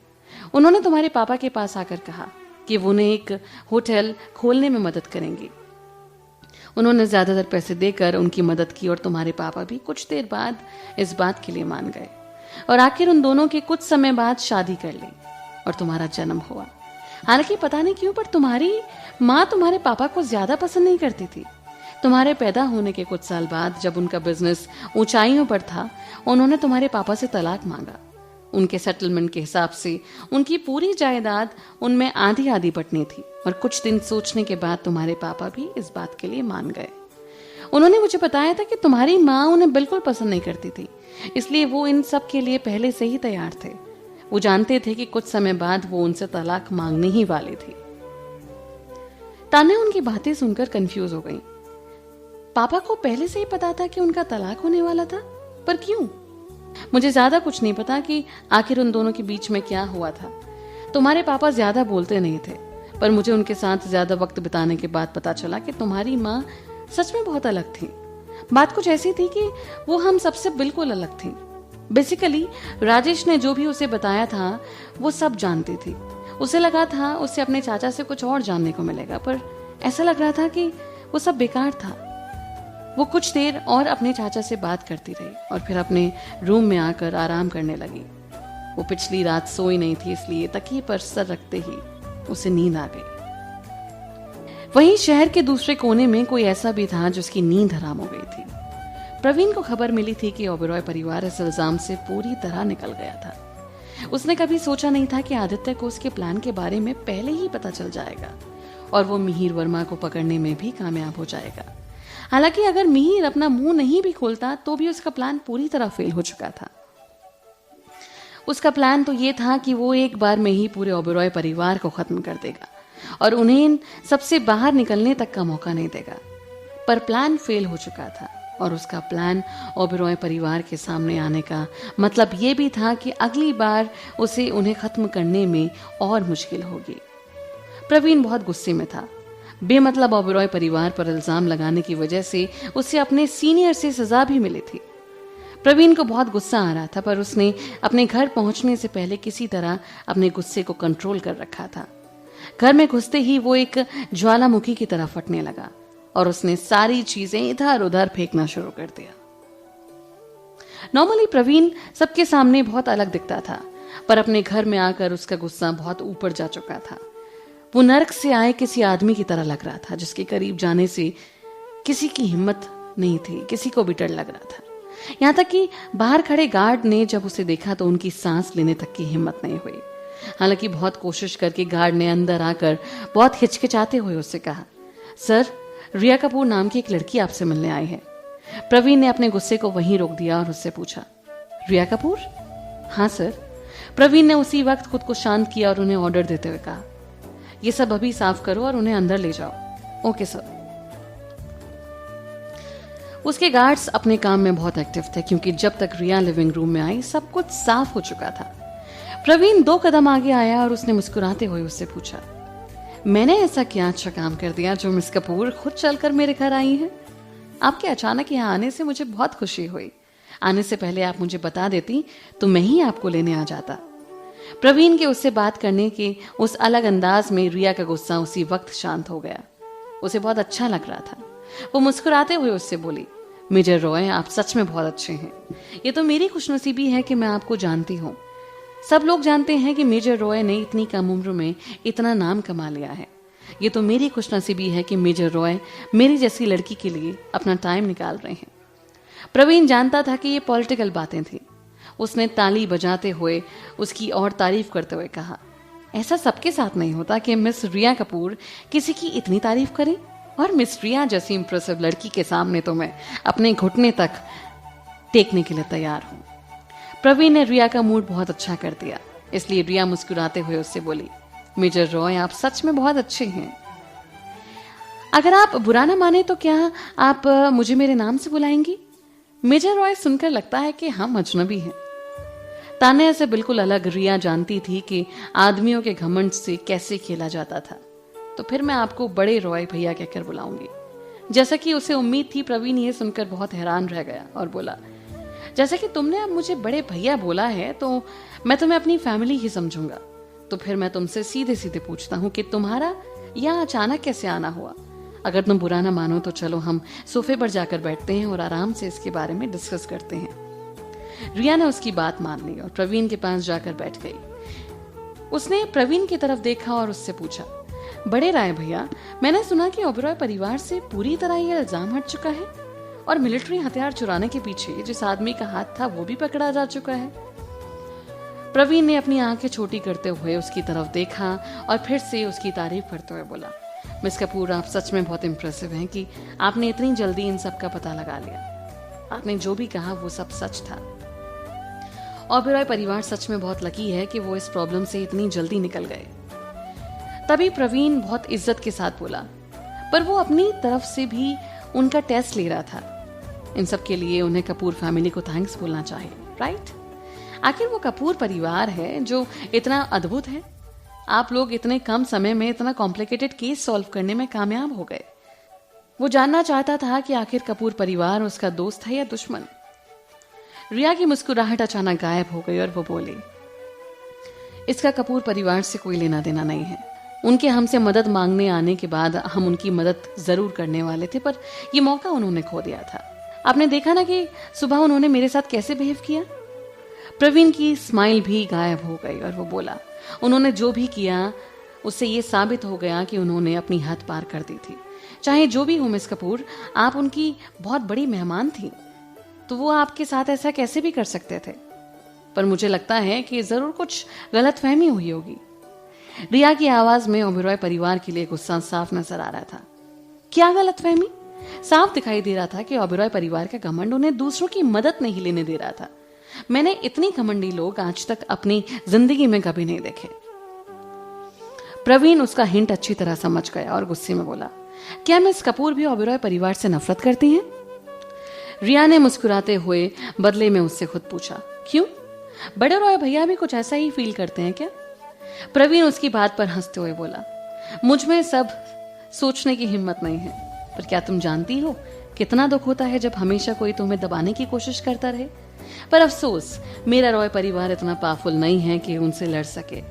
Speaker 1: उन्होंने तुम्हारे पापा के पास आकर कहा कि वो उन्हें एक होटल खोलने में मदद करेंगी। उन्होंने ज्यादातर पैसे देकर उनकी मदद की और तुम्हारे पापा भी कुछ देर बाद इस बात के लिए मान गए और आखिर उन दोनों के कुछ समय बाद शादी कर ली और तुम्हारा जन्म हुआ। हालांकि पता नहीं क्यों, पर तुम्हारी माँ तुम्हारे पापा को ज्यादा पसंद नहीं करती थी। तुम्हारे पैदा होने के कुछ साल बाद जब उनका बिजनेस ऊंचाइयों पर था, उन्होंने तुम्हारे पापा से तलाक मांगा। उनके सेटलमेंट के हिसाब से उनकी पूरी जायदाद उनमें आधी आधी बंटनी थी और कुछ दिन सोचने के बाद तुम्हारे पापा भी इस बात के लिए मान गए। उन्होंने मुझे बताया था कि तुम्हारी माँ उन्हें बिल्कुल पसंद नहीं करती थी, इसलिए वो इन सब के लिए पहले से ही तैयार थे। वो जानते थे कि कुछ समय बाद वो उनसे तलाक मांगने ही वाली थी। तान्या उनकी बातें सुनकर कंफ्यूज हो गई। पापा को पहले से ही पता था कि उनका तलाक होने वाला था, पर क्यों? मुझे ज्यादा कुछ नहीं पता कि आखिर उन दोनों के बीच में क्या हुआ था। तुम्हारे पापा ज्यादा बोलते नहीं थे, पर मुझे उनके साथ ज्यादा वक्त बिताने के बाद पता चला कि तुम्हारी माँ सच में बहुत अलग थी। बात कुछ ऐसी थी कि वो हम सबसे बिल्कुल अलग थी। बेसिकली राजेश ने जो भी उसे बताया था वो सब जानती थी। उसे लगा था उससे अपने चाचा से कुछ और जानने को मिलेगा, पर ऐसा लग रहा था कि वो सब बेकार था। वो कुछ देर और अपने चाचा से बात करती रही और फिर अपने रूम में आकर आराम करने लगी। वो पिछली रात सोई नहीं थी, इसलिए तकिए पर सर रखते ही उसे नींद आ गई। वहीं शहर के दूसरे कोने में कोई ऐसा भी था जिसकी नींद हराम हो गई थी। प्रवीण को खबर मिली थी कि ओबेरॉय परिवार इस इल्जाम से पूरी तरह निकल गया था। उसने कभी सोचा नहीं था कि आदित्य को उसके प्लान के बारे में पहले ही पता चल जाएगा और वो मिहिर वर्मा को पकड़ने में भी कामयाब हो जाएगा। हालांकि अगर मिहिर अपना मुंह नहीं भी खोलता तो भी उसका प्लान पूरी तरह फेल हो चुका था। उसका प्लान तो ये था कि वो एक बार में ही पूरे ओबेरॉय परिवार को खत्म कर देगा और उन्हें सबसे बाहर निकलने तक का मौका नहीं देगा। पर प्लान फेल हो चुका था और उसका प्लान ओबेरॉय परिवार के सामने आने का मतलब ये भी था कि अगली बार उसे उन्हें खत्म करने में और मुश्किल होगी। प्रवीण बहुत गुस्से में था। बेमतलब ओबेरॉय परिवार पर इल्जाम लगाने की वजह से उसे अपने सीनियर से सजा भी मिली थी। प्रवीण को बहुत गुस्सा आ रहा था, पर उसने अपने घर पहुंचने से पहले किसी तरह अपने गुस्से को कंट्रोल कर रखा था। घर में घुसते ही वो एक ज्वालामुखी की तरह फटने लगा और उसने सारी चीजें इधर उधर फेंकना शुरू कर दिया। नॉर्मली प्रवीण सबके सामने बहुत अलग दिखता था, पर अपने घर में आकर उसका गुस्सा बहुत ऊपर जा चुका था। वो नर्क से आए किसी आदमी की तरह लग रहा था जिसके करीब जाने से किसी की हिम्मत नहीं थी, किसी को भी डर लग रहा था। यहां तक कि बाहर खड़े गार्ड ने जब उसे देखा तो उनकी सांस लेने तक की हिम्मत नहीं हुई। हालांकि बहुत कोशिश करके गार्ड ने अंदर आकर बहुत हिचकिचाते हुए उससे कहा, सर, रिया कपूर नाम की एक लड़की आपसे मिलने आई है। प्रवीण ने अपने गुस्से को वहीं रोक दिया और उससे पूछा, रिया कपूर? हाँ सर। प्रवीण ने उसी वक्त खुद को शांत किया और उन्हें ऑर्डर देते हुए कहा, ये सब अभी साफ करो और उन्हें अंदर ले जाओ। Okay sir. उसके गार्ड्स अपने काम में बहुत एक्टिव थे क्योंकि जब तक रिया लिविंग रूम में आई सब कुछ साफ हो चुका था। प्रवीण 2 कदम आगे आया और उसने मुस्कुराते हुए उससे पूछा, मैंने ऐसा क्या अच्छा काम कर दिया जो मिस कपूर खुद चलकर मेरे घर आई हैं? आपके अचानक यहाँ आने से मुझे बहुत खुशी हुई। आने से पहले आप मुझे बता देती तो मैं ही आपको लेने आ जाता। प्रवीण के उससे बात करने के उस अलग अंदाज में रिया का गुस्सा उसी वक्त शांत हो गया। उसे बहुत अच्छा लग रहा था। वो मुस्कुराते हुए उससे बोली, मेजर रॉय, आप सच में बहुत अच्छे हैं। ये तो मेरी खुशनसीबी है कि मैं आपको जानती हूँ। सब लोग जानते हैं कि मेजर रॉय ने इतनी कम उम्र में इतना नाम कमा लिया है। ये तो मेरी खुशनसीबी है कि मेजर रॉय मेरी जैसी लड़की के लिए अपना टाइम निकाल रहे हैं। प्रवीण जानता था कि ये पॉलिटिकल बातें थी। उसने ताली बजाते हुए उसकी और तारीफ करते हुए कहा, ऐसा सबके साथ नहीं होता कि मिस रिया कपूर किसी की इतनी तारीफ करे, और मिस रिया जैसी इंप्रेसिव लड़की के सामने तो मैं अपने घुटने तक टेकने के लिए तैयार हूं। प्रवीण ने रिया का मूड बहुत अच्छा कर दिया, इसलिए रिया मुस्कुराते हुए उससे बोली, मेजर रॉय, आप सच में बहुत अच्छे हैं। अगर आप बुरा ना माने तो क्या आप मुझे मेरे नाम से बुलाएंगी? मेजर रॉय सुनकर लगता है कि हम अजनबी हैं। तान्या से बिल्कुल अलग रिया जानती थी कि आदमियों के घमंड से कैसे खेला जाता था। तो फिर मैं आपको बड़े रॉय भैया कहकर बुलाऊंगी। जैसा कि उसे उम्मीद थी, प्रवीण ये सुनकर बहुत हैरान रह गया और बोला, जैसा कि तुमने अब मुझे बड़े भैया बोला है तो मैं तुम्हें अपनी फैमिली ही समझूंगा। तो फिर मैं तुमसे सीधे सीधे पूछता हूँ कि तुम्हारा यहाँ अचानक कैसे आना हुआ? अगर तुम बुरा ना मानो तो चलो हम सोफे पर जाकर बैठते हैं और आराम से इसके बारे में डिस्कस करते हैं। रिया ने उसकी बात मान ली और प्रवीण के पास जाकर बैठ गई। उसने प्रवीण की तरफ देखा और उससे पूछा, बड़े राय भैया, मैंने सुना कि ओबेरॉय परिवार से पूरी तरह यह इल्जाम हट चुका है और मिलिट्री हथियार चुराने के पीछे जिस आदमी का हाथ था वो भी पकड़ा जा चुका है। प्रवीण ने अपनी आंखें छोटी करते हुए उसकी तरफ देखा और फिर से उसकी तारीफ करते हुए बोला, मिस कपूर, आप सच में बहुत इंप्रेसिव हैं कि आपने इतनी जल्दी इन सब का पता लगा लिया। आपने जो भी कहा वो सब सच था। ओबेरॉय परिवार सच में बहुत लकी है कि वो इस प्रॉब्लम से इतनी जल्दी निकल गए। तभी प्रवीण बहुत इज्जत के साथ बोला, पर वो अपनी तरफ से भी उनका टेस्ट ले रहा था। इन सब के लिए उन्हें कपूर फैमिली को थैंक्स बोलना चाहिए, राइट? आखिर वो कपूर परिवार है जो इतना अद्भुत है। आप लोग इतने कम समय में इतना कॉम्प्लिकेटेड केस सॉल्व करने में कामयाब हो गए। वो जानना चाहता था कि आखिर कपूर परिवार उसका दोस्त है या दुश्मन। रिया की मुस्कुराहट अचानक गायब हो गई और वो बोली, इसका कपूर परिवार से कोई लेना देना नहीं है। उनके हमसे मदद मांगने आने के बाद हम उनकी मदद जरूर करने वाले थे, पर ये मौका उन्होंने खो दिया था। आपने देखा ना कि सुबह उन्होंने मेरे साथ कैसे बिहेव किया। प्रवीण की स्माइल भी गायब हो गई और वो बोला, उन्होंने जो भी किया उससे ये साबित हो गया कि उन्होंने अपनी हद पार कर दी थी। चाहे जो भी हो मिस कपूर, आप उनकी बहुत बड़ी मेहमान थी, तो वो आपके साथ ऐसा कैसे भी कर सकते थे। पर मुझे लगता है कि जरूर कुछ गलतफहमी हुई होगी। रिया की आवाज में ओबेरॉय परिवार के लिए गुस्सा साफ नजर आ रहा था। क्या गलतफहमी? साफ दिखाई दे रहा था कि ओबेरॉय परिवार का घमंड उन्हें दूसरों की मदद नहीं लेने दे रहा था। मैंने इतनी घमंडी लोग आज तक अपनी जिंदगी में कभी नहीं देखे। प्रवीण उसका हिंट अच्छी तरह समझ गया और गुस्से में बोला, क्या मिस कपूर भी ओबेरॉय परिवार से नफरत करती हैं? रिया ने मुस्कुराते हुए बदले में उससे खुद पूछा, क्यों? बड़े रॉय भैया भी कुछ ऐसा ही फील करते हैं क्या? प्रवीण उसकी बात पर हंसते हुए बोला, मुझ में सब सोचने की हिम्मत नहीं है, पर क्या तुम जानती हो कितना दुख होता है जब हमेशा कोई तुम्हें दबाने की कोशिश करता रहे। पर अफसोस मेरा रॉय परिवार इतना पावरफुल नहीं है कि उनसे लड़ सके,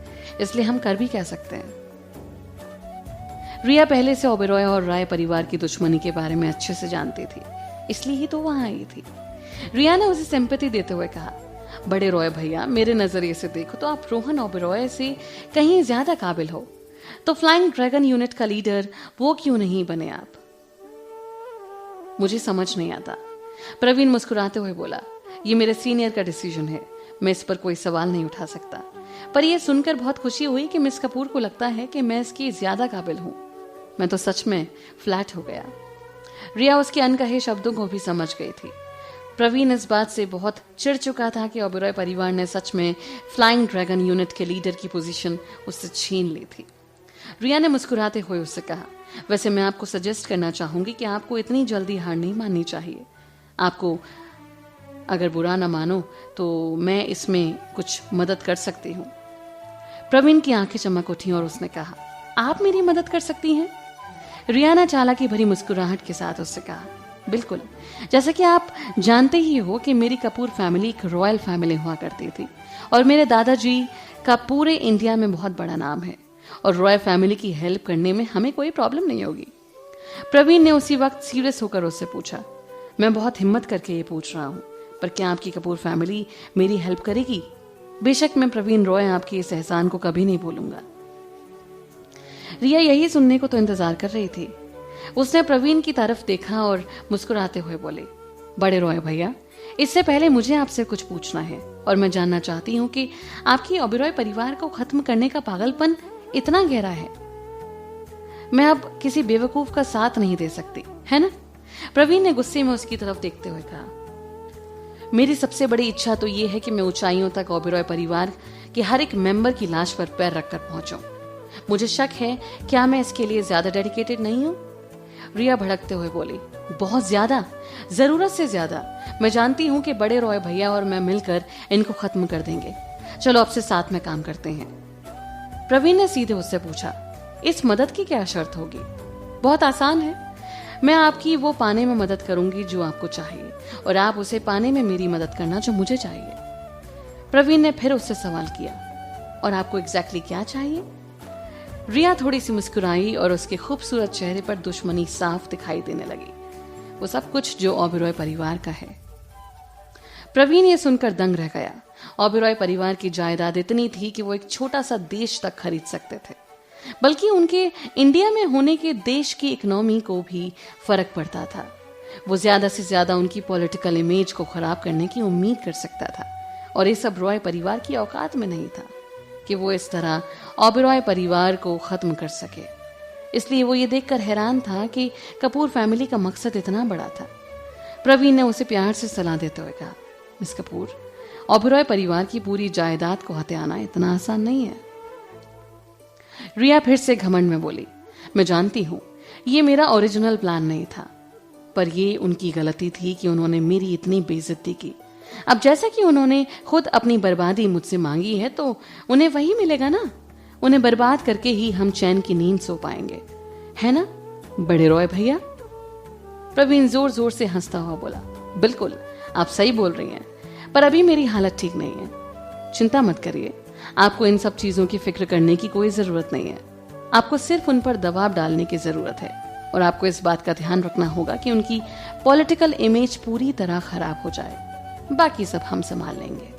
Speaker 1: इसलिए हम कर भी कह सकते हैं। रिया पहले से ओबेरॉय और राय परिवार की दुश्मनी के बारे में अच्छे से जानती थी, इसलिए ही तो वहां आई थी। रिया ने उसे सिंपैथी देते हुए कहा, बड़े रॉय भैया, मेरे नजरिए से देखो तो आप रोहन ओबेरॉय से कहीं ज्यादा काबिल हो, तो फ्लाइंग ड्रैगन यूनिट का लीडर वो क्यों नहीं बने आप? मुझे समझ नहीं आता। प्रवीण मुस्कुराते हुए बोला, ये मेरे सीनियर का डिसीजन है, मैं इस पर कोई सवाल नहीं उठा सकता। पर यह सुनकर बहुत खुशी हुई कि मिस कपूर को लगता है कि मैं इसकी ज्यादा काबिल हूं। मैं तो सच में फ्लैट हो गया। रिया उसके अनकहे शब्दों को भी समझ गई थी। प्रवीण इस बात से बहुत चिढ़ चुका था कि ओबेरॉय परिवार ने सच में फ्लाइंग ड्रैगन यूनिट के लीडर की पोजीशन उससे छीन ली थी। रिया ने मुस्कुराते हुए उससे कहा, वैसे मैं आपको सजेस्ट करना चाहूंगी कि आपको इतनी जल्दी हार नहीं माननी चाहिए। आपको अगर बुरा ना मानो तो मैं इसमें कुछ मदद कर सकती हूँ। प्रवीण की आंखें चमक उठी और उसने कहा, आप मेरी मदद कर सकती हैं? रिया ने चालाकी भरी मुस्कुराहट के साथ उससे कहा, बिल्कुल। जैसे कि आप जानते ही हो कि मेरी कपूर फैमिली एक रॉयल फैमिली हुआ करती थी और मेरे दादाजी का पूरे इंडिया में बहुत बड़ा नाम है और रॉयल फैमिली की हेल्प करने में हमें कोई प्रॉब्लम नहीं होगी। प्रवीण ने उसी वक्त सीरियस होकर उससे पूछा, मैं बहुत हिम्मत करके ये पूछ रहा हूँ, पर क्या आपकी कपूर फैमिली मेरी हेल्प करेगी? बेशक मैं प्रवीण रॉय आपके इस एहसान को कभी नहीं भूलूंगा। रिया यही सुनने को तो इंतजार कर रही थी। उसने प्रवीण की तरफ देखा और मुस्कुराते हुए बोले, बड़े रॉय भैया, इससे पहले मुझे आपसे कुछ पूछना है और मैं जानना चाहती हूँ कि आपकी ओबेरॉय परिवार को खत्म करने का पागलपन इतना गहरा है। मैं अब किसी बेवकूफ का साथ नहीं दे सकती, है ना? प्रवीण ने गुस्से में उसकी तरफ देखते हुए कहा, मेरी सबसे बड़ी इच्छा तो यह है कि मैं ऊंचाइयों तक ओबेरॉय परिवार के हर एक मेंबर की लाश पर पैर रखकर पहुंचूं। मुझे शक है, क्या मैं इसके लिए ज्यादा डेडिकेटेड नहीं हूं? रिया भड़कते हुए बोली, बहुत ज्यादा, जरूरत से ज्यादा। मैं जानती हूं कि बड़े रॉय भैया और मैं मिलकर इनको खत्म कर देंगे। चलो अब से साथ में काम करते हैं। प्रवीण ने सीधे उससे पूछा, इस मदद की क्या शर्त होगी? बहुत आसान है, मैं आपकी वो पाने में मदद करूंगी जो आपको चाहिए और आप उसे पाने में मेरी मदद करना जो मुझे चाहिए। प्रवीण ने फिर उससे सवाल किया, और आपको एग्जैक्टली क्या चाहिए? रिया थोड़ी सी मुस्कुराई और उसके खूबसूरत चेहरे पर दुश्मनी साफ दिखाई देने लगी। वो सब कुछ जो ओबेरॉय परिवार का है। प्रवीण ये सुनकर दंग रह गया। ओबेरॉय परिवार की जायदाद इतनी थी कि वो एक छोटा सा देश तक खरीद सकते थे, बल्कि उनके इंडिया में होने के देश की इकोनॉमी को भी फर्क पड़ता था। वो ज्यादा से ज्यादा उनकी पॉलिटिकल इमेज को खराब करने की उम्मीद कर सकता था और ये सब रॉय परिवार की औकात में नहीं था कि वो इस तरह ओबेरॉय परिवार को खत्म कर सके। इसलिए वो ये देखकर हैरान था कि कपूर फैमिली का मकसद इतना बड़ा था। प्रवीण ने उसे प्यार से सलाह देते हुए कहा, मिस कपूर, ओबेरॉय परिवार की पूरी जायदाद को हथियाना इतना आसान नहीं है। रिया फिर से घमंड में बोली, मैं जानती हूं ये मेरा ओरिजिनल प्लान नहीं था, पर ये उनकी गलती थी कि उन्होंने मेरी इतनी बेइज्जती की। अब जैसा कि उन्होंने खुद अपनी बर्बादी मुझसे मांगी है तो उन्हें वही मिलेगा ना। उन्हें बर्बाद करके ही हम चैन की नींद सो पाएंगे, है ना बड़े रॉय भैया? प्रवीण जोर जोर से हंसता हुआ बोला, बिल्कुल, आप सही बोल रही हैं, पर अभी मेरी हालत ठीक नहीं है। चिंता मत करिए, आपको इन सब चीजों की फिक्र करने की कोई जरूरत नहीं है। आपको सिर्फ उन पर दबाव डालने की जरूरत है और आपको इस बात का ध्यान रखना होगा कि उनकी पॉलिटिकल इमेज पूरी तरह खराब हो जाए। बाकी सब हम संभाल लेंगे।